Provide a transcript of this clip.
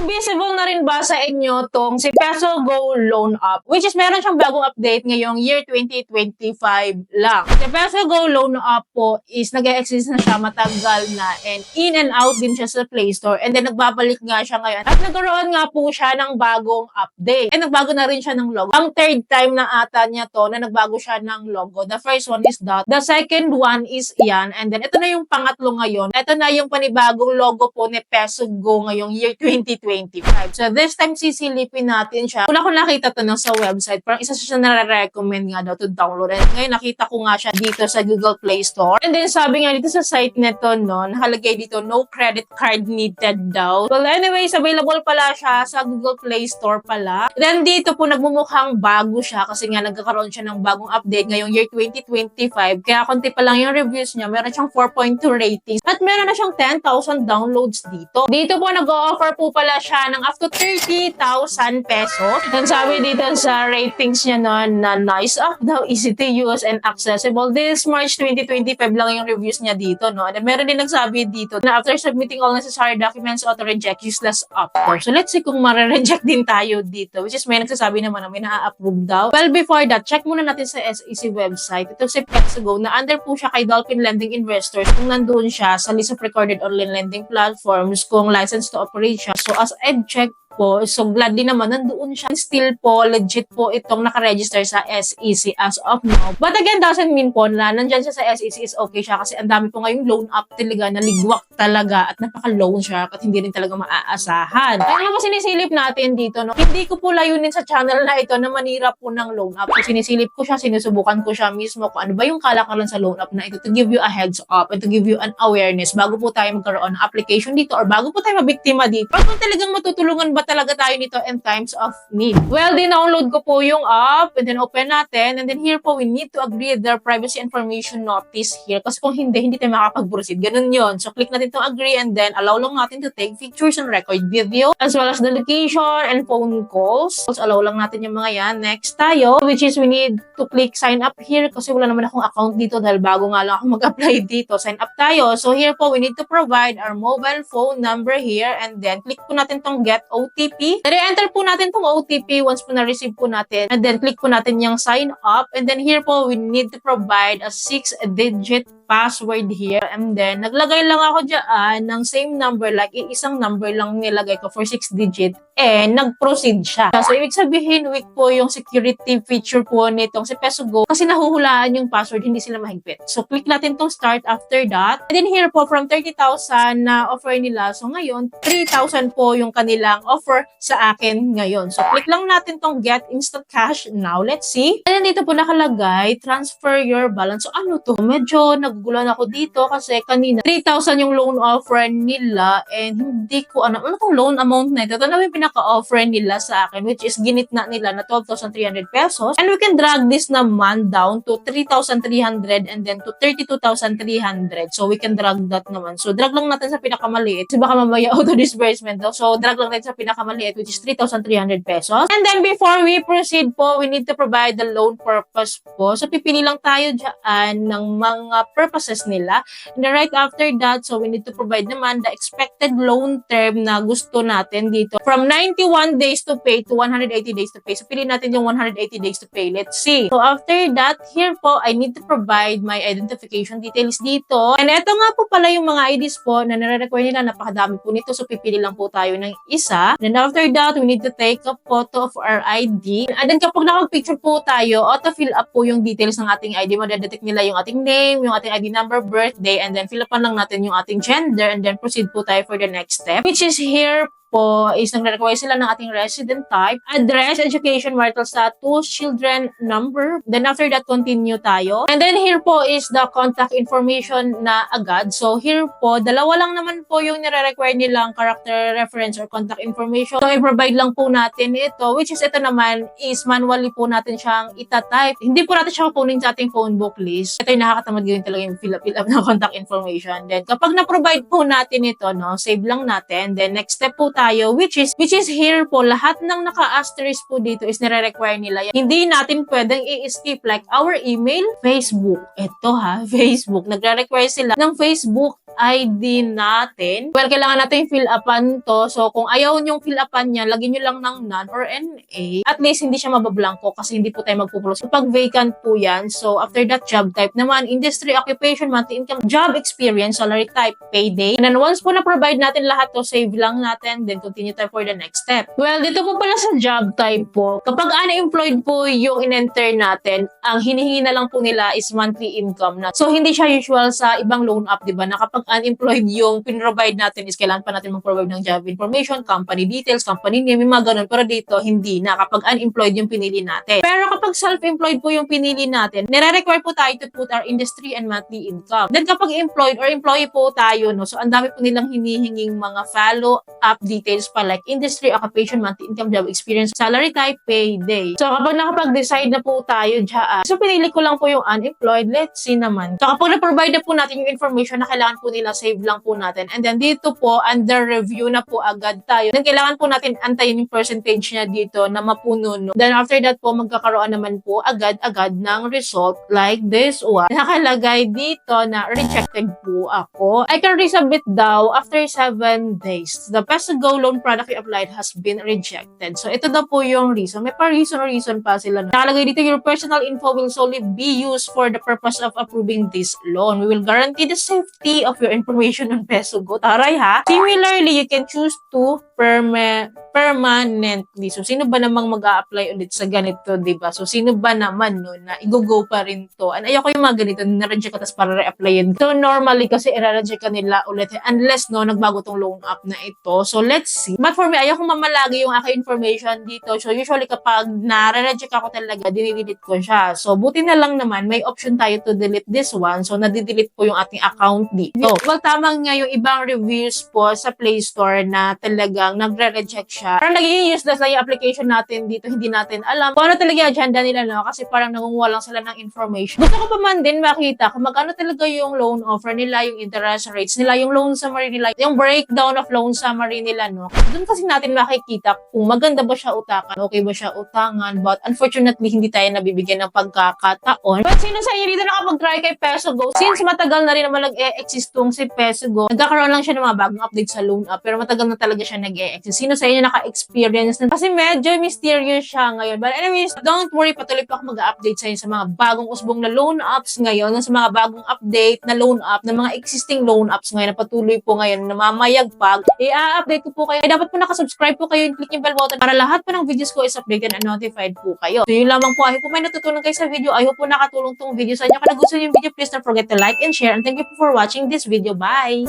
Visible na rin ba sa inyo tong si Peso Go Loan Up? Which is meron siyang bagong update ngayong year 2025 lang. Si Peso Go Loan Up po is nag-exist na siya matagal na and in and out din siya sa Play Store and then nagbabalik nga siya ngayon. At nagkaroon nga po siya ng bagong update. And nagbago na rin siya ng logo. Ang third time na ata niya to na nagbago siya ng logo. The first one is that. The second one is yan. And then ito na yung pangatlo ngayon. Ito na yung panibagong logo po ni Peso Go ngayong year 2025. So this time sisilipin natin siya. Una ko nakita to sa website, parang isa siya nare-recommend nga daw to download. And ngayon nakita ko nga siya dito sa Google Play Store. And then sabi nga dito sa site nito, no, nakalagay dito, no credit card needed daw. Well anyways, available pala siya sa Google Play Store pala. Then dito po nagmumukhang bago siya kasi nga nagkakaroon siya ng bagong update ngayong year 2025. Kaya konti pa lang yung reviews niya. Meron siyang 4.2 ratings. At meron na siyang 10,000 downloads dito. Dito po nag-o-offer po pala siya ng up to 30,000 pesos. And sabi dito sa ratings niya noon na nice daw, easy to use and accessible. This March 2025 lang yung reviews niya dito, no? And meron din nagsabi dito na after submitting all necessary documents, auto-reject useless after. So let's see kung mare-reject din tayo dito. Which is may nagsasabi naman na may na-approve daw. Well, before that, check muna natin sa SEC website. Ito si Peso Go na under po siya kay Dolphin Lending Investors kung nandoon siya sa list of recorded online lending platforms kung license to operate siya. So as I've checked po, so glad din naman nandoon siya. Still po, legit po itong nakaregister sa SEC as of now. But again, doesn't mean po na nandyan siya sa SEC is okay siya kasi ang dami po ngayong loan up talaga na ligwak talaga at napaka-loan siya at hindi rin talaga maaasahan. Kaya naman sinisilip natin dito, no? Hindi ko po layunin sa channel na ito na manira po ng loan up. So, sinisilip ko siya, sinusubukan ko siya mismo kung ano ba yung kalakalan sa loan up na ito to give you a heads up and to give you an awareness bago po tayo magkaroon ng application dito or bago po tayo mabiktima dito. Or kung talagang matutulungan ba talaga tayo nito in times of need. Well, din-download ko po yung app and then open natin and then here po, we need to agree with their privacy information notice here kasi kung hindi tayo makapag-proceed. Ganun yun. So, click natin to agree and then allow lang natin to take pictures and record video as well as the location and phone calls. So, allow lang natin yung mga yan. Next tayo, which is we need to click sign up here kasi wala naman akong account dito dahil bago nga lang ako mag-apply dito. Sign up tayo. So, here po, we need to provide our mobile phone number here and then click po natin tong get OTP. Re-enter po natin tong OTP once po na-receive po natin. And then, click po natin yung sign up. And then, here po, we need to provide a 6-digit password here. And then, naglagay lang ako dyan ng same number, like isang number lang nilagay ko for 6-digit. And, nag-proceed siya. So, ibig sabihin, weak po yung security feature po nitong si Peso Go kasi nahuhulaan yung password, hindi sila mahigpit. So, click natin tong start after that. And then, here po, from 30,000 na offer nila. So, ngayon, 3,000 po yung kanilang offer sa akin ngayon. So, click lang natin tong get instant cash now. Let's see. And then, dito po nakalagay, transfer your balance. So, ano to? Medyo nagugulan ako dito kasi kanina 3,000 yung loan offer nila and hindi ko ano tong loan amount na ito. Ito na yung pinaka-offer nila sa akin which is ginitna nila na 12,300 pesos. And we can drag this naman down to 3,300 and then to 32,300. So, we can drag that naman. So, drag lang natin sa pinakamaliit. Kasi baka mamaya auto-disbursement daw. So, drag lang natin sa pinakamaliit which is 3,300 pesos. And then, before we proceed po, we need to provide the loan purpose po. So, pipili lang tayo dyan ng mga purposes nila. And then, right after that, so, we need to provide naman the expected loan term na gusto natin dito. From 91 days to pay to 180 days to pay. So, pili natin yung 180 days to pay. Let's see. So, after that, here po, I need to provide my identification details dito. And ito nga po pala yung mga IDs po na nare-require nila. Napakadami po nito. So, pipili lang po tayo ng isa. Then, after that, we need to take a photo of our ID. And then, kapag nakapag-picture po tayo, auto-fill up po yung details ng ating ID. Madedetect nila yung ating name, yung ating ID number, birthday, and then fill upan lang natin yung ating gender, and then proceed po tayo for the next step, which is here po is nagre-require sila ng ating resident type, address, education, marital status, children number. Then after that, continue tayo. And then here po is the contact information na agad. So here po, dalawa lang naman po yung nire-require nilang character reference or contact information. So i-provide lang po natin ito, which is ito naman is manually po natin siyang itatype. Hindi po natin siya kukunin sa ating phone book list. Ito yung nakakatamad gawin talaga yung fill up ng contact information. Then kapag na-provide po natin ito, no, save lang natin. Then next step po tayo, which is here po, lahat ng naka-asterisk po dito is nire-require nila. Hindi natin pwedeng i-skip like our email, Facebook. Ito ha, Facebook. Nagre-require sila ng Facebook ID natin. Well, kailangan natin fill upan to. So, kung ayaw nyong fill upan niya, lagyan nyo lang ng none or NA. At least, hindi siya mabablanko kasi hindi po tayo magpupulos. Pag vacant po yan, so after that job type naman, industry, occupation, monthly income, job experience, salary type, payday. And then once po na-provide natin lahat to, save lang natin, then continue tayo for the next step. Well, dito po pala sa job type po, kapag unemployed po yung in-enter natin, ang hinihingi na lang po nila is monthly income na. So, hindi siya usual sa ibang loan app, di ba? Na kapag unemployed yung pin-provide natin is kailangan pa natin mag-provide ng job information, company details, company name, yung mga ganun. Pero dito, hindi na. Kapag unemployed yung pinili natin. Pero kapag self-employed po yung pinili natin, nire-require po tayo to put our industry and monthly income. Then kapag employed or employee po tayo, no, so ang dami po nilang hinihinging mga follow-up details pa like industry, occupation, monthly income, job experience, salary type, payday. So kapag nakapag-decide na po tayo dyan, so pinili ko lang po yung unemployed, let's see naman. So kapag na-provide na po natin yung information na kailangan po nila, save lang po natin. And then dito po, under review na po agad tayo. Then kailangan po natin antayin yung percentage niya dito na mapuno. No? Then after that po, magkakaroon naman po agad-agad ng result like this one. Nakalagay dito na rejected po ako. I can resubmit daw after 7 days. The PesoGo loan product you applied has been rejected. So ito daw po yung reason. May pa-reason pa sila. Nakalagay dito, your personal info will solely be used for the purpose of approving this loan. We will guarantee the safety of your information on PesoGo. Taray ha. Similarly, you can choose to permanently. So, sino ba namang mag-a-apply ulit sa ganito, diba? So, sino ba naman no, na i-go pa rin to? And ayoko yung mga ganito, na-reject ka tapos para re-applyin. So, normally kasi i-reject ka nila ulit unless no, nagbago tong loan app na ito. So, let's see. But for me, ayoko mamalagi yung aking information dito. So, usually kapag na-reject ako talaga, dinidelete ko siya. So, buti na lang naman, may option tayo to delete this one. So, nadidelete po yung ating account dito. Well, tamang nga yung ibang reviews po sa Play Store na talagang nagre-reject siya. Parang nagiging useless na yung application natin dito. Hindi natin alam kung ano talaga yung agenda nila, no? Kasi parang nangunguha lang sila ng information. Gusto ko pa man din makita kung magkano talaga yung loan offer nila, yung interest rates nila, yung loan summary nila, yung breakdown of loan summary nila, no? Doon kasi natin makikita kung maganda ba siya utakan, okay ba siya utangan, but unfortunately, hindi tayo nabibigyan ng pagkakataon. But sino sa inyo dito nakapag-try kay PesoGo? Since matagal na rin naman nag-e-exist tong si PesoGo, nagkakaroon lang siya ng mga bagong update sa loan app, pero matagal na talaga siya nag-e-exist. Sino sa inyo naka-experience na? Kasi medyo mysterious siya ngayon. But anyways, don't worry, patuloy pa ako mag-update sa inyo sa mga bagong usbong na loan apps ngayon, sa mga bagong update na loan app, na mga existing loan apps ngayon, na patuloy po ngayon, na mamayagpag. I-update ko po kayo. Ay, dapat po nakasubscribe po kayo, click yung bell button para lahat po ng videos ko is updated and notified po kayo. So yun lamang po. I hope po may natutunan kayo sa video. I hope po nakatulong tong video sa inyo. Kung nagustuhan yung video, please don't forget to like and share. And thank you for watching this video. Bye!